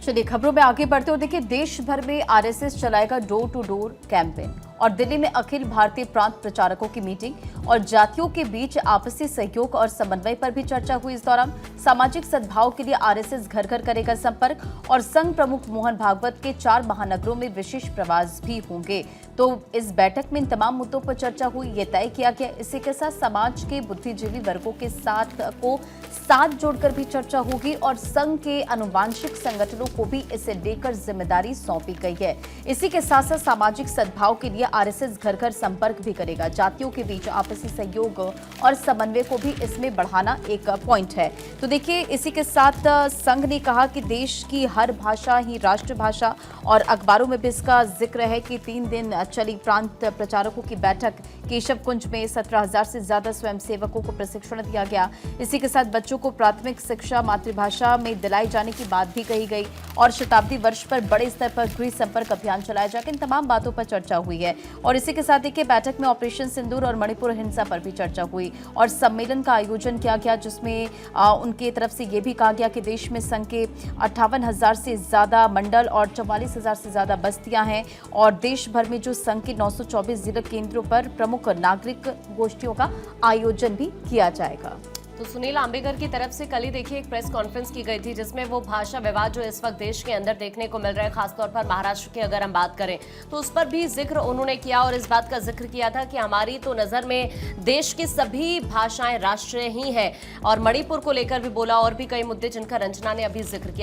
चलिए खबरों में आगे बढ़ते हो। देखिए, देश भर में आरएसएस चलाएगा डोर टू डोर कैंपेन और दिल्ली में अखिल भारतीय प्रांत प्रचारकों की मीटिंग और जातियों के बीच आपसी सहयोग और समन्वय पर भी चर्चा हुई। इस दौरान सामाजिक सद्भाव के लिए आरएसएस घर घर करेगा संपर्क और संघ प्रमुख मोहन भागवत के 4 महानगरों में विशेष प्रवास भी होंगे। तो इस बैठक में इन तमाम मुद्दों पर चर्चा हुई, ये तय किया गया। इसी के साथ समाज के बुद्धिजीवी वर्गों के साथ जोड़कर भी चर्चा होगी और संघ के आनुवांशिक संगठनों को भी इसे लेकर जिम्मेदारी सौंपी गई है। इसी के साथ साथ सामाजिक सद्भाव के लिए आरएसएस घर घर संपर्क भी करेगा। जातियों के बीच आपसी सहयोग और समन्वय को भी इसमें बढ़ाना एक पॉइंट है। तो देखिए, इसी के साथ संघ ने कहा कि देश की हर भाषा ही राष्ट्रभाषा और अखबारों में भी इसका जिक्र है कि 3 दिन चली प्रांत प्रचारकों की बैठक केशव कुंज में 17,000 से ज्यादा स्वयंसेवकों को प्रशिक्षण दिया गया। इसी के साथ बच्चों को प्राथमिक शिक्षा मातृभाषा में दिलाई जाने की बात भी कही गई और शताब्दी वर्ष पर बड़े स्तर पर गृह संपर्क अभियान चलाया जाएगा। इन तमाम बातों पर चर्चा हुई है और इसी के साथ देखिए, बैठक में ऑपरेशन सिंदूर और मणिपुर हिंसा पर भी चर्चा हुई और सम्मेलन का आयोजन किया गया, जिसमें उनके तरफ से यह भी कहा गया कि देश में संघ के 58,000 से ज्यादा मंडल और 44,000 से ज्यादा बस्तियां हैं और देश भर में जो संघ के 924 जिला केंद्रों पर प्रमुख नागरिक गोष्ठियों का आयोजन भी किया जाएगा। तो सुनील आंबेकर की तरफ से कल ही देखिए एक प्रेस कॉन्फ्रेंस की गई थी, जिसमें वो भाषा विवाद जो इस वक्त देश के अंदर देखने को मिल रहा है, खासतौर पर महाराष्ट्र की अगर हम बात करें तो उस पर भी जिक्र उन्होंने किया और इस बात का जिक्र किया था कि हमारी तो नजर में देश की सभी भाषाएं राष्ट्रीय ही हैं और मणिपुर को लेकर भी बोला और भी कई मुद्दे जिनका रंजना ने अभी जिक्र किया।